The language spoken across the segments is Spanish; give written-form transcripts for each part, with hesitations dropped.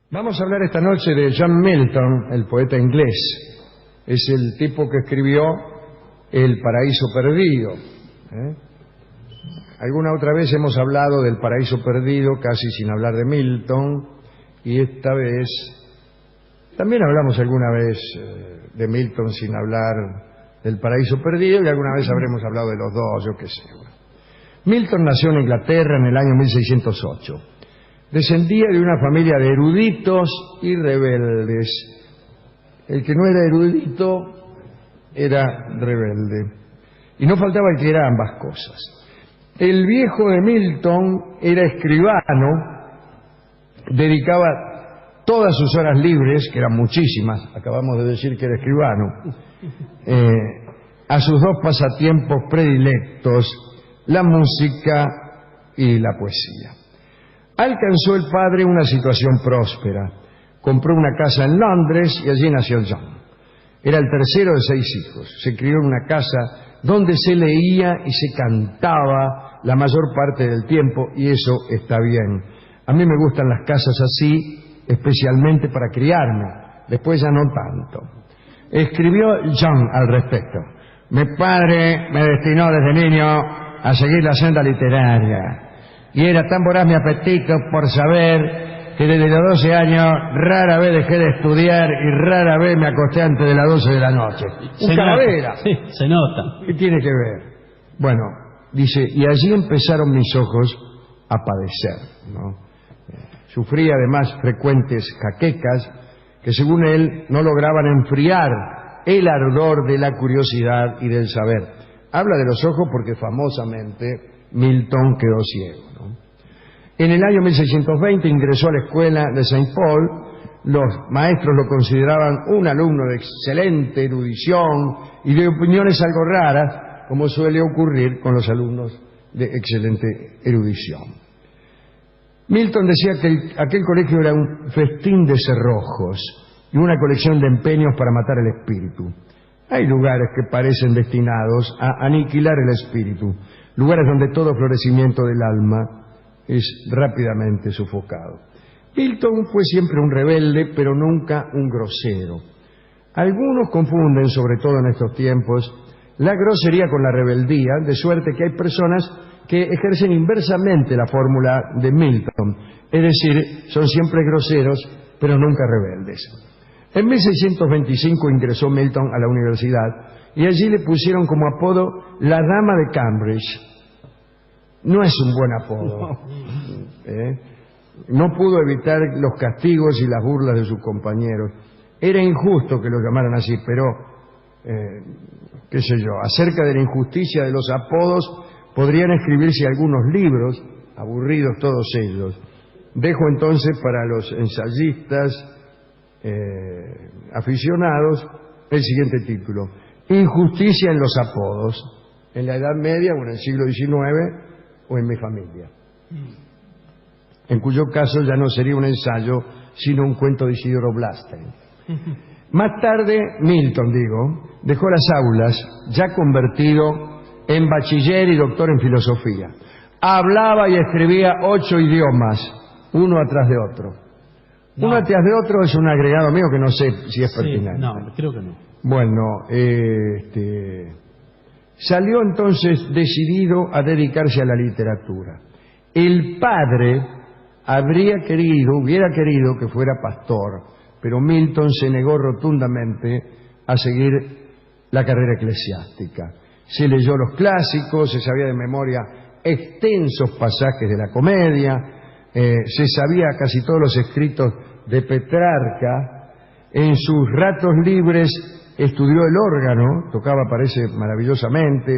Vamos a hablar esta noche de John Milton, el poeta inglés. Es el tipo que escribió El Paraíso Perdido. Alguna otra vez hemos hablado del Paraíso Perdido, casi sin hablar de Milton, y esta vez también hablamos alguna vez de Milton sin hablar del Paraíso Perdido, y alguna vez habremos hablado de los dos, yo qué sé. Milton nació en Inglaterra en el año 1608. Descendía de una familia de eruditos y rebeldes. El que no era erudito era rebelde. Y no faltaba el que era ambas cosas. El viejo de Milton era escribano, dedicaba todas sus horas libres, que eran muchísimas, acabamos de decir que era escribano, a sus dos pasatiempos predilectos, la música y la poesía. Alcanzó el padre una situación próspera. Compró una casa en Londres y allí nació John. Era el tercero de 6 hijos. Se crió en una casa donde se leía y se cantaba la mayor parte del tiempo, y eso está bien. A mí me gustan las casas así, especialmente para criarme. Después ya no tanto. Escribió John al respecto. Mi padre me destinó desde niño a seguir la senda literaria. Y era tan voraz mi apetito por saber que desde los 12 años rara vez dejé de estudiar y rara vez me acosté antes de las 12 de la noche. Un calavera. Sí, se nota. ¿Qué tiene que ver? Bueno, dice, y allí empezaron mis ojos a padecer, ¿no? Sufría además frecuentes jaquecas que, según él, no lograban enfriar el ardor de la curiosidad y del saber. Habla de los ojos porque famosamente Milton quedó ciego, ¿no? En el año 1620 ingresó a la escuela de Saint Paul. Los maestros lo consideraban un alumno de excelente erudición y de opiniones algo raras, como suele ocurrir con los alumnos de excelente erudición. Milton decía que aquel colegio era un festín de cerrojos y una colección de empeños para matar el espíritu. Hay lugares que parecen destinados a aniquilar el espíritu, lugares donde todo florecimiento del alma es rápidamente sofocado. Milton fue siempre un rebelde, pero nunca un grosero. Algunos confunden, sobre todo en estos tiempos, la grosería con la rebeldía, de suerte que hay personas que ejercen inversamente la fórmula de Milton, es decir, son siempre groseros, pero nunca rebeldes. En 1625 ingresó Milton a la universidad y allí le pusieron como apodo la Dama de Cambridge. No es un buen apodo. No pudo evitar los castigos y las burlas de sus compañeros. Era injusto que lo llamaran así, pero, qué sé yo, acerca de la injusticia de los apodos podrían escribirse algunos libros, aburridos todos ellos. Dejo entonces para los ensayistas aficionados el siguiente título: Injusticia en los apodos, en la Edad Media o en el siglo XIX o en mi familia. En cuyo caso ya no sería un ensayo, sino un cuento de Isidoro Blastein. Más tarde, Milton, dejó las aulas, ya convertido en bachiller y doctor en filosofía. Hablaba y escribía 8 idiomas, uno atrás de otro. No. Uno atrás de otro es un agregado mío que no sé si es pertinente. No, creo que no. Bueno, salió entonces decidido a dedicarse a la literatura. El padre hubiera querido que fuera pastor, pero Milton se negó rotundamente a seguir la carrera eclesiástica. Se leyó los clásicos, se sabía de memoria extensos pasajes de la comedia, se sabía casi todos los escritos de Petrarca. En sus ratos libres estudió el órgano, tocaba, parece, maravillosamente,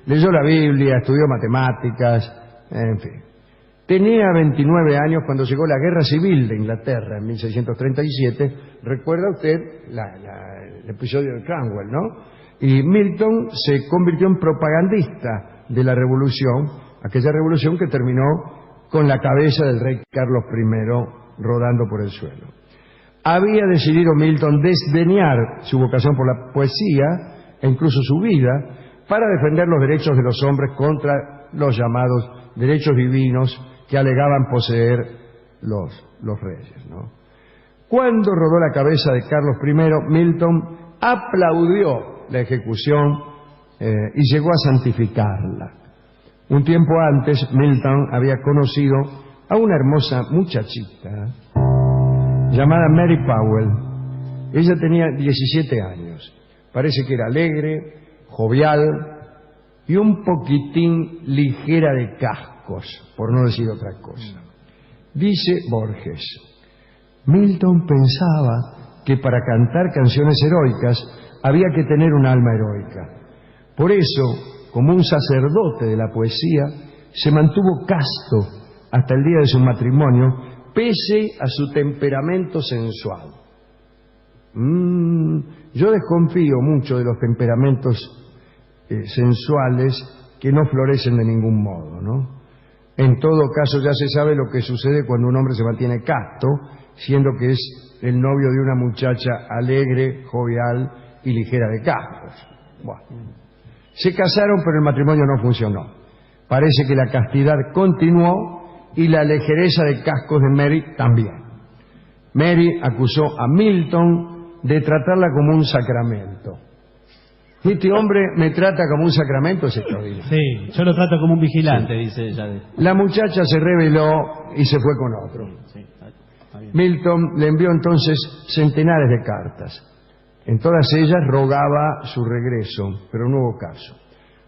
leyó la Biblia, estudió matemáticas, en fin. Tenía 29 años cuando llegó la Guerra Civil de Inglaterra en 1637. ¿Recuerda usted el episodio de Cromwell, no? Y Milton se convirtió en propagandista de la revolución, aquella revolución que terminó con la cabeza del rey Carlos I rodando por el suelo. Había decidido Milton desdeñar su vocación por la poesía e incluso su vida para defender los derechos de los hombres contra los llamados derechos divinos que alegaban poseer los reyes, ¿no? Cuando rodó la cabeza de Carlos I, Milton aplaudió la ejecución y llegó a santificarla. Un tiempo antes, Milton había conocido a una hermosa muchachita llamada Mary Powell. Ella tenía 17 años. Parece que era alegre, jovial y un poquitín ligera de cascos, por no decir otra cosa. Dice Borges: Milton pensaba que para cantar canciones heroicas había que tener un alma heroica. Por eso, como un sacerdote de la poesía, se mantuvo casto hasta el día de su matrimonio, pese a su temperamento sensual. Yo desconfío mucho de los temperamentos sensuales que no florecen de ningún modo, ¿no? En todo caso, ya se sabe lo que sucede cuando un hombre se mantiene casto, siendo que es el novio de una muchacha alegre, jovial y ligera de cascos. Bueno. Se casaron, pero el matrimonio no funcionó. Parece que la castidad continuó y la ligereza de cascos de Mary también. Mary acusó a Milton de tratarla como un sacramento. Este hombre me trata como un sacramento, es extraordinario. Sí, yo lo trato como un vigilante, sí, dice ella. La muchacha se rebeló y se fue con otro. Sí, está bien. Milton le envió entonces centenares de cartas. En todas ellas rogaba su regreso, pero no hubo caso.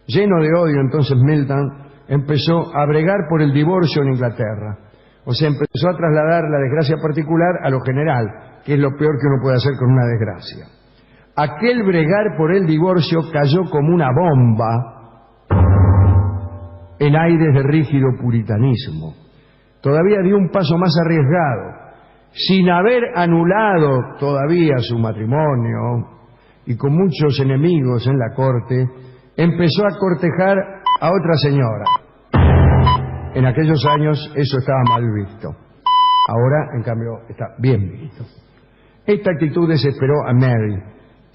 Lleno de odio, entonces Milton empezó a bregar por el divorcio en Inglaterra. O sea, empezó a trasladar la desgracia particular a lo general, que es lo peor que uno puede hacer con una desgracia. Aquel bregar por el divorcio cayó como una bomba en aires de rígido puritanismo. Todavía dio un paso más arriesgado. Sin haber anulado todavía su matrimonio y con muchos enemigos en la corte, empezó a cortejar a otra señora. En aquellos años eso estaba mal visto. Ahora, en cambio, está bien visto. Esta actitud desesperó a Mary.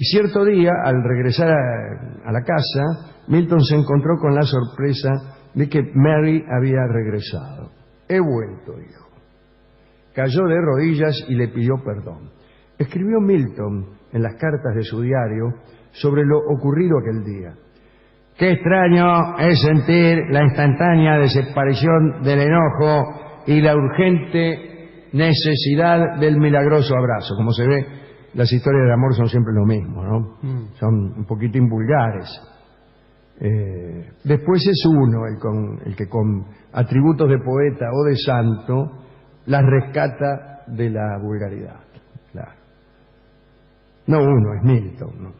Y cierto día, al regresar a la casa, Milton se encontró con la sorpresa de que Mary había regresado. He vuelto, dijo. Cayó de rodillas y le pidió perdón. Escribió Milton en las cartas de su diario sobre lo ocurrido aquel día. Qué extraño es sentir la instantánea desaparición del enojo y la urgente necesidad del milagroso abrazo. Como se ve, las historias de amor son siempre lo mismo, ¿no? Son un poquitín vulgares. Después es uno el que con atributos de poeta o de santo las rescata de la vulgaridad. Claro. No uno, es Milton, ¿no?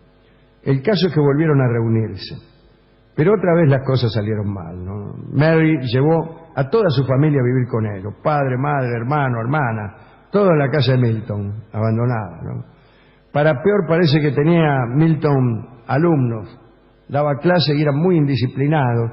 El caso es que volvieron a reunirse. Pero otra vez las cosas salieron mal, ¿no? Mary llevó a toda su familia a vivir con él, padre, madre, hermano, hermana, todo en la casa de Milton, abandonada, ¿no? Para peor parece que tenía Milton alumnos, daba clase y era muy indisciplinado,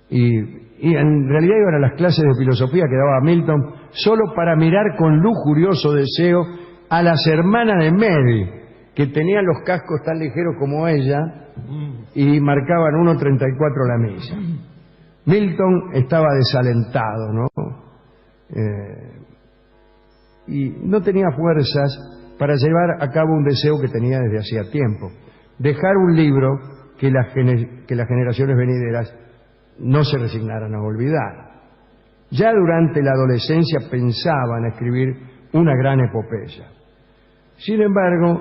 y en realidad iban a las clases de filosofía que daba Milton solo para mirar con lujurioso deseo a las hermanas de Mary, que tenían los cascos tan ligeros como ella y marcaban 1.34 la milla. Milton estaba desalentado, ¿no? Y no tenía fuerzas para llevar a cabo un deseo que tenía desde hacía tiempo: dejar un libro que las generaciones venideras no se resignaran a olvidar. Ya durante la adolescencia pensaba en escribir una gran epopeya. Sin embargo,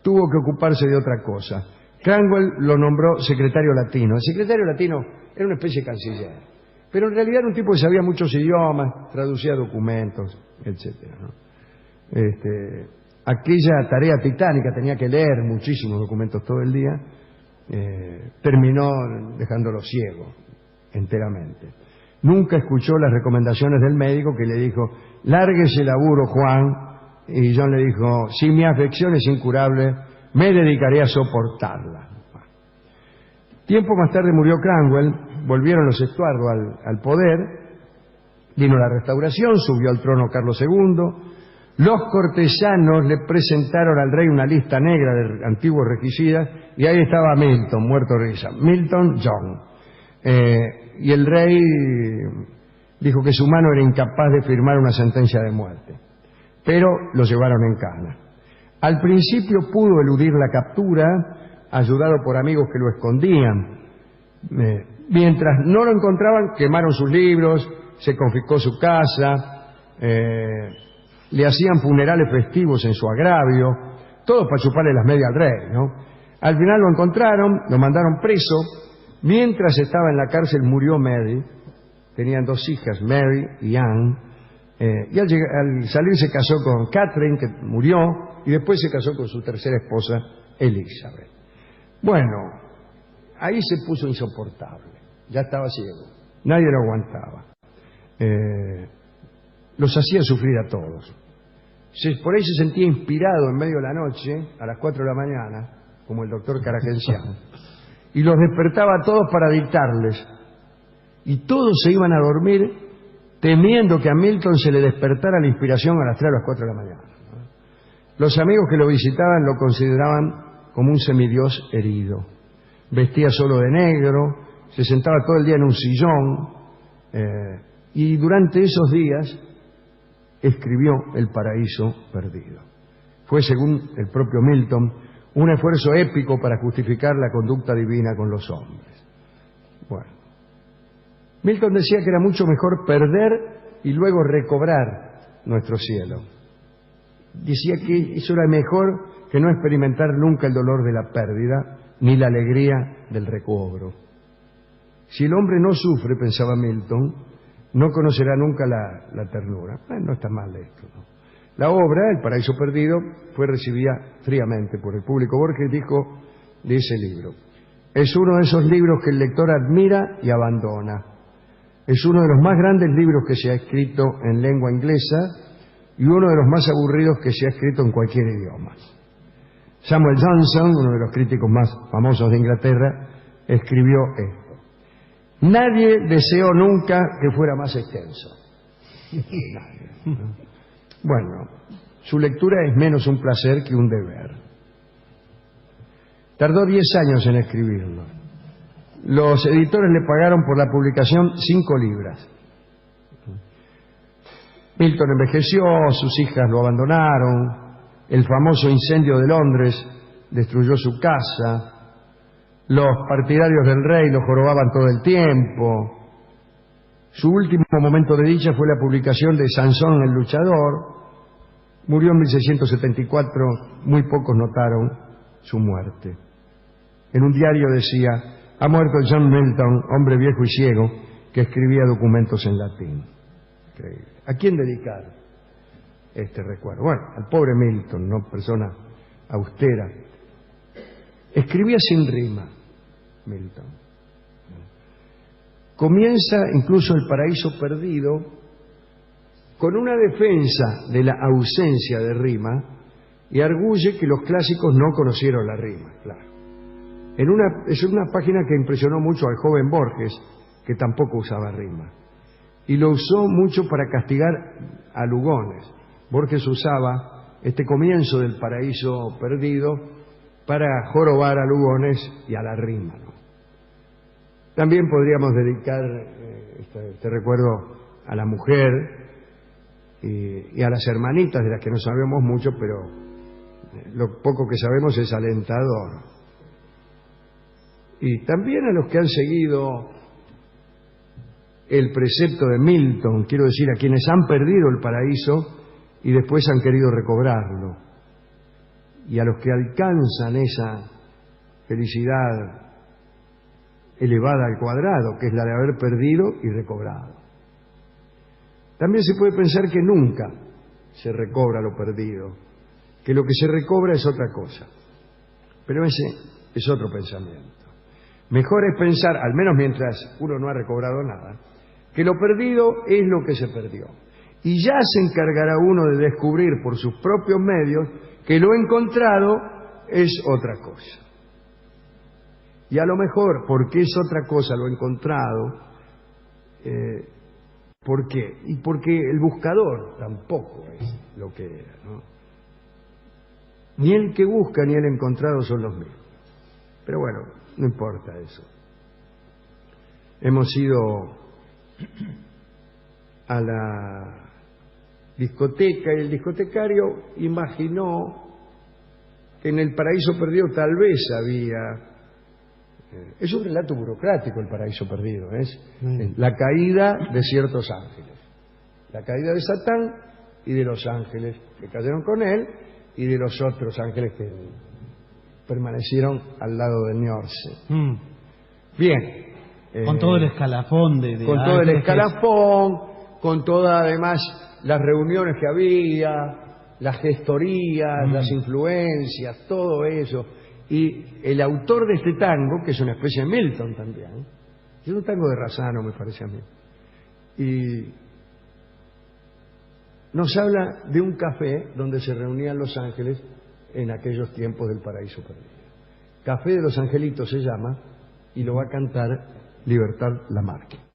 tuvo que ocuparse de otra cosa. Cranwell lo nombró secretario latino. El secretario latino era una especie de canciller, pero en realidad era un tipo que sabía muchos idiomas, traducía documentos, etcétera, ¿no? Aquella tarea titánica, tenía que leer muchísimos documentos todo el día, terminó dejándolo ciego enteramente. Nunca escuchó las recomendaciones del médico, que le dijo: lárguese el laburo, Juan. Y John le dijo: si mi afección es incurable, me dedicaré a soportarla. Tiempo más tarde murió Cranwell, volvieron los Estuardo al poder, vino la Restauración, subió al trono Carlos II. Los cortesanos le presentaron al rey una lista negra de antiguos regicidas, y ahí estaba Milton, muerto de risa. Milton John. Y el rey dijo que su mano era incapaz de firmar una sentencia de muerte, pero lo llevaron en cana. Al principio pudo eludir la captura, ayudado por amigos que lo escondían. Mientras no lo encontraban, quemaron sus libros, se confiscó su casa, le hacían funerales festivos en su agravio, todo para chuparle las medias al rey, ¿no? Al final lo encontraron, lo mandaron preso. Mientras estaba en la cárcel murió Mary. Tenían 2 hijas, Mary y Anne. Y al salir se casó con Catherine, que murió, y después se casó con su tercera esposa, Elizabeth. Bueno, ahí se puso insoportable. Ya estaba ciego. Nadie lo aguantaba. Los hacía sufrir a todos. Por ahí se sentía inspirado en medio de la noche, a las 4 de la mañana, como el doctor Caragenciano, y los despertaba a todos para dictarles. Y todos se iban a dormir temiendo que a Milton se le despertara la inspiración a las 3 o las 4 de la mañana. Los amigos que lo visitaban lo consideraban como un semidios herido. Vestía solo de negro, se sentaba todo el día en un sillón, y durante esos días escribió El paraíso perdido. Fue, según el propio Milton, un esfuerzo épico para justificar la conducta divina con los hombres. Bueno, Milton decía que era mucho mejor perder y luego recobrar nuestro cielo. Decía que eso era mejor que no experimentar nunca el dolor de la pérdida ni la alegría del recobro. Si el hombre no sufre, pensaba Milton, no conocerá nunca la ternura. No está mal esto, ¿no? La obra, El paraíso perdido, fue recibida fríamente por el público. Borges dijo de ese libro: es uno de esos libros que el lector admira y abandona. Es uno de los más grandes libros que se ha escrito en lengua inglesa y uno de los más aburridos que se ha escrito en cualquier idioma. Samuel Johnson, uno de los críticos más famosos de Inglaterra, escribió esto: nadie deseó nunca que fuera más extenso. Nadie, ¿no? Bueno, su lectura es menos un placer que un deber. Tardó 10 años en escribirlo. Los editores le pagaron por la publicación 5 libras. Milton envejeció, sus hijas lo abandonaron, el famoso incendio de Londres destruyó su casa, los partidarios del rey lo jorobaban todo el tiempo. Su último momento de dicha fue la publicación de Sansón el luchador. Murió en 1674, muy pocos notaron su muerte. En un diario decía: ha muerto John Milton, hombre viejo y ciego, que escribía documentos en latín. Increíble. ¿A quién dedicar este recuerdo? Bueno, al pobre Milton, no persona austera. Escribía sin rima, Milton. Comienza incluso El paraíso perdido con una defensa de la ausencia de rima y arguye que los clásicos no conocieron la rima, claro. Es una página que impresionó mucho al joven Borges, que tampoco usaba rima, y lo usó mucho para castigar a Lugones. Borges usaba este comienzo del paraíso perdido para jorobar a Lugones y a la rima, ¿no? También podríamos dedicar este recuerdo a la mujer y a las hermanitas, de las que no sabemos mucho, pero lo poco que sabemos es alentador. Y también a los que han seguido el precepto de Milton, quiero decir, a quienes han perdido el paraíso y después han querido recobrarlo, y a los que alcanzan esa felicidad elevada al cuadrado, que es la de haber perdido y recobrado. También se puede pensar que nunca se recobra lo perdido, que lo que se recobra es otra cosa, pero ese es otro pensamiento. Mejor es pensar, al menos mientras uno no ha recobrado nada, que lo perdido es lo que se perdió. Y ya se encargará uno de descubrir por sus propios medios que lo encontrado es otra cosa. Y a lo mejor, porque es otra cosa lo encontrado, ¿por qué? Y porque el buscador tampoco es lo que era, ¿no? Ni el que busca ni el encontrado son los mismos. Pero bueno, no importa eso. Hemos sido a la discoteca y el discotecario imaginó que en el paraíso perdido tal vez había... Es un relato burocrático el paraíso perdido, es la caída de ciertos ángeles. La caída de Satán y de los ángeles que cayeron con él y de los otros ángeles que permanecieron al lado de Niorce. Bien. Con todo el escalafón de con todo el ángeles escalafón, con todas además las reuniones que había, las gestorías, las influencias, todo eso. Y el autor de este tango, que es una especie de Milton también, es un tango de Razzano, me parece a mí, y nos habla de un café donde se reunían los ángeles en aquellos tiempos del paraíso perdido. Café de los Angelitos se llama, y lo va a cantar Libertad Lamarque.